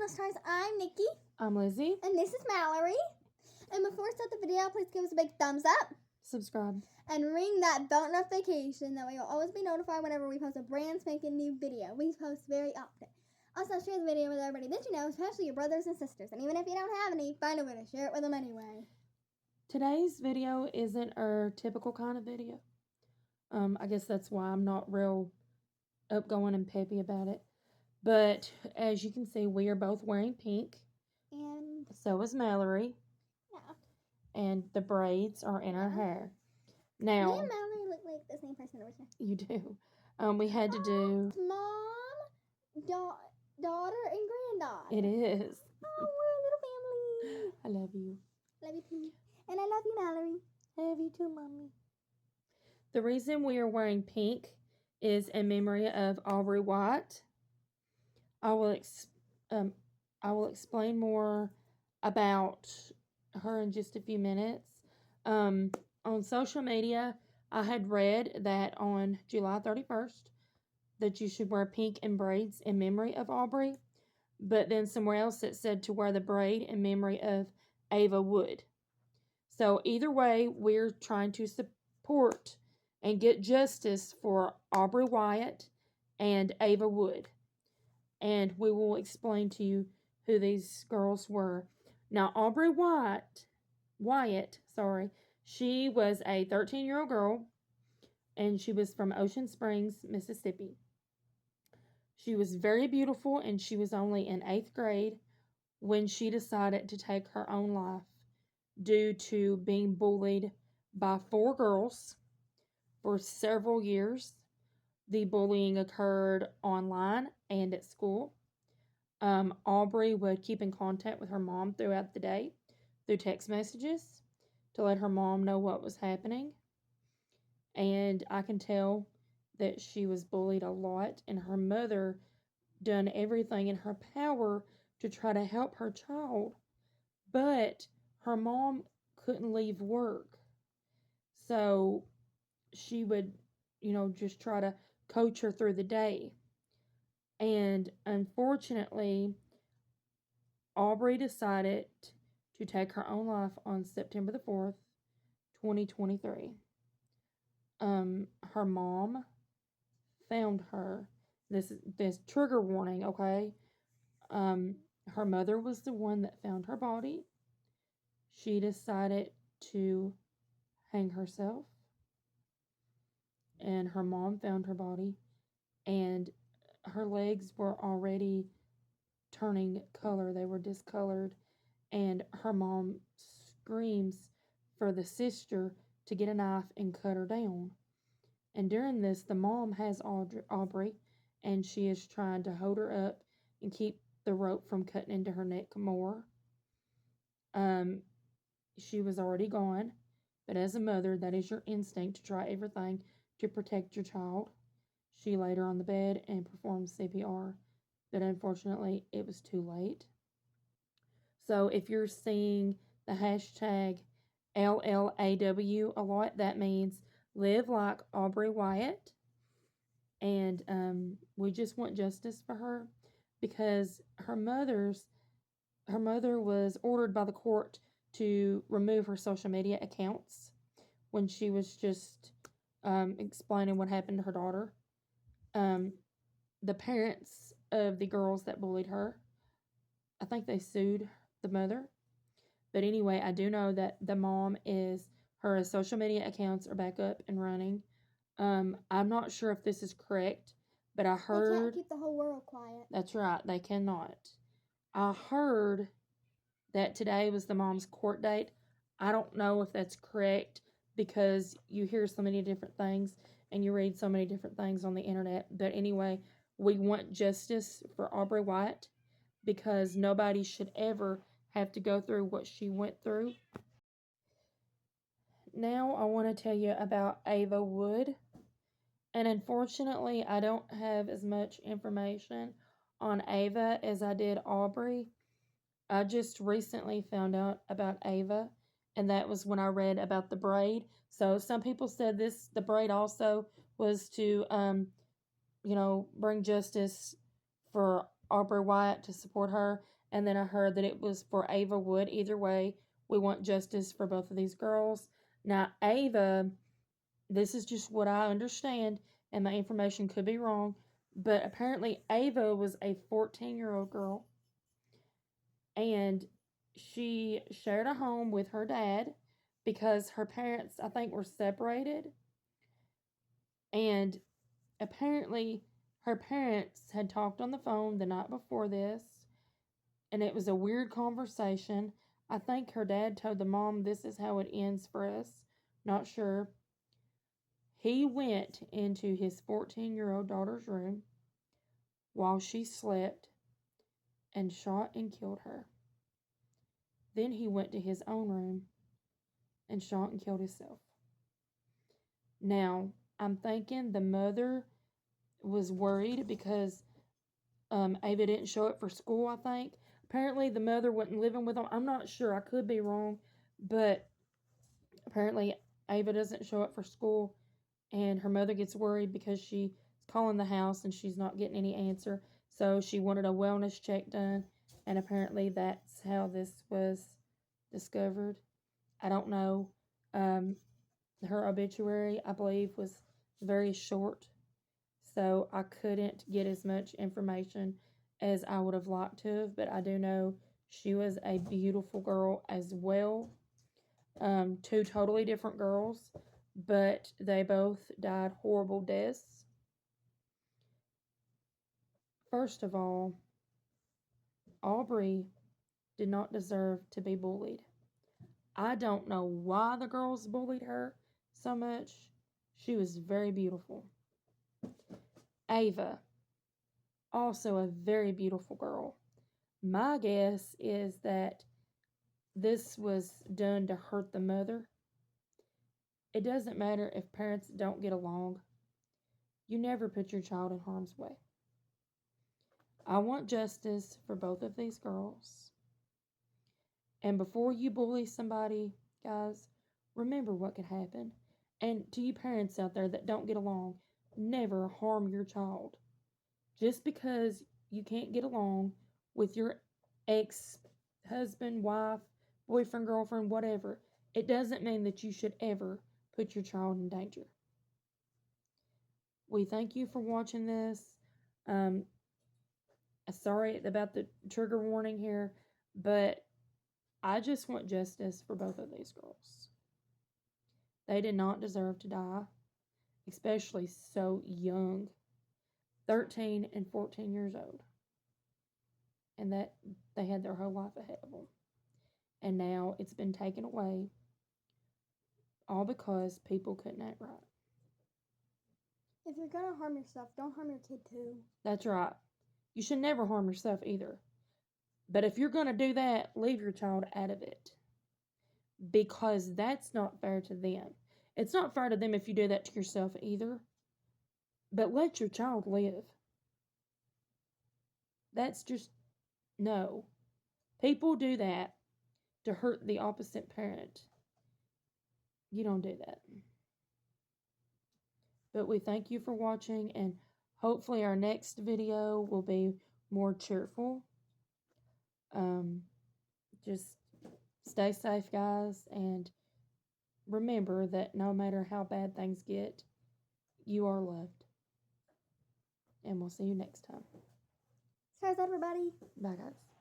Channel Stars. I'm Nikki. I'm Lizzie. And this is Mallory. And before we start the video, please give us a big thumbs up. Subscribe. And ring that bell notification. That way you'll always be notified whenever we post a brand spanking new video. We post very often. Also, share the video with everybody that you know, especially your brothers and sisters. And even if you don't have any, find a way to share it with them anyway. Today's video isn't our typical kind of video. I guess that's why I'm not real outgoing and peppy about it. But as you can see, we are both wearing pink. And so is Mallory. Yeah. And the braids are in our hair. Me Now, and Mallory look like the same person over here. you do. We had to do... Mom, daughter, and granddaughter. It is. Oh, we're a little family. I love you. Love you too. And I love you, Mallory. I love you too, Mommy. The reason we are wearing pink is in memory of Aubreigh Wyatt. I will explain more about her in just a few minutes. On social media, I had read that on July 31st that you should wear pink and braids in memory of Aubreigh, but then somewhere else it said to wear the braid in memory of Ava Wood. So either way, we're trying to support and get justice for Aubreigh Wyatt and Ava Wood. And we will explain to you who these girls were. Now, Aubreigh Wyatt, she was a 13-year-old girl, and she was from Ocean Springs, Mississippi. She was very beautiful, and she was only in 8th grade when she decided to take her own life due to being bullied by 4 girls for several years. The bullying occurred online and at school. Aubreigh would keep in contact with her mom throughout the day through text messages to let her mom know what was happening. And I can tell that she was bullied a lot, and her mother done everything in her power to try to help her child. But her mom couldn't leave work. So she would, just try to coach her through the day. And unfortunately, Aubreigh decided to take her own life on September the 4th, 2023. Her mom found her. This trigger warning, okay? Her mother was the one that found her body. She decided to hang herself. And her mom found her body, and her legs were already turning color. They were discolored, and her mom screams for the sister to get a knife and cut her down. And during this, the mom has Aubreigh, and she is trying to hold her up and keep the rope from cutting into her neck more. She was already gone, but as a mother, that is your instinct to try everything to protect your child. She laid her on the bed and performed CPR, but unfortunately, it was too late. So if you're seeing the hashtag LLAW a lot, that means live like Aubreigh Wyatt. And we just want justice for her because her mother was ordered by the court to remove her social media accounts when she was just explaining what happened to her daughter. The parents of the girls that bullied her, I think they sued the mother. But anyway, I do know that the mom her social media accounts are back up and running. I'm not sure if this is correct, but I heard... They can't keep the whole world quiet. That's right, they cannot. I heard that today was the mom's court date. I don't know if that's correct because you hear so many different things and you read so many different things on the internet. But anyway, we want justice for Aubreigh Wyatt because nobody should ever have to go through what she went through. Now I want to tell you about Ava Wood. And unfortunately, I don't have as much information on Ava as I did Aubreigh. I just recently found out about Ava, and that was when I read about the braid. So some people said the braid also was to, bring justice for Aubreigh Wyatt to support her. And then I heard that it was for Ava Wood. Either way, we want justice for both of these girls. Now, Ava, this is just what I understand, and my information could be wrong, but apparently Ava was a 14-year-old girl, and she shared a home with her dad because her parents, I think, were separated. And apparently her parents had talked on the phone the night before this, and it was a weird conversation. I think her dad told the mom, "This is how it ends for us." Not sure. He went into his 14-year-old daughter's room while she slept and shot and killed her. Then he went to his own room and shot and killed himself. Now, I'm thinking the mother was worried because Ava didn't show up for school, I think. Apparently, the mother wasn't living with them. I'm not sure. I could be wrong. But apparently, Ava doesn't show up for school, and her mother gets worried because she's calling the house and she's not getting any answer. So she wanted a wellness check done, and apparently that's how this was discovered. I don't know. Her obituary, I believe, was very short, so I couldn't get as much information as I would have liked to have, but I do know she was a beautiful girl as well. Two totally different girls, but they both died horrible deaths. First of all, Aubreigh did not deserve to be bullied. I don't know why the girls bullied her so much. She was very beautiful. Ava, also a very beautiful girl. My guess is that this was done to hurt the mother. It doesn't matter if parents don't get along. You never put your child in harm's way. I want justice for both of these girls. And before you bully somebody, guys, remember what could happen. And to you parents out there that don't get along, never harm your child. Just because you can't get along with your ex-husband, wife, boyfriend, girlfriend, whatever, it doesn't mean that you should ever put your child in danger. We thank you for watching this. Sorry about the trigger warning here, but I just want justice for both of these girls. They did not deserve to die, especially so young, 13 and 14 years old. And that they had their whole life ahead of them. And now it's been taken away, all because people couldn't act right. If you're going to harm yourself, don't harm your kid too. That's right. You should never harm yourself either. But if you're going to do that, leave your child out of it. Because that's not fair to them. It's not fair to them if you do that to yourself either. But let your child live. That's just, no. People do that to hurt the opposite parent. You don't do that. But we thank you for watching, and hopefully our next video will be more cheerful. Just stay safe, guys, and remember that no matter how bad things get, you are loved. And we'll see you next time. Cheers, everybody. Bye, guys.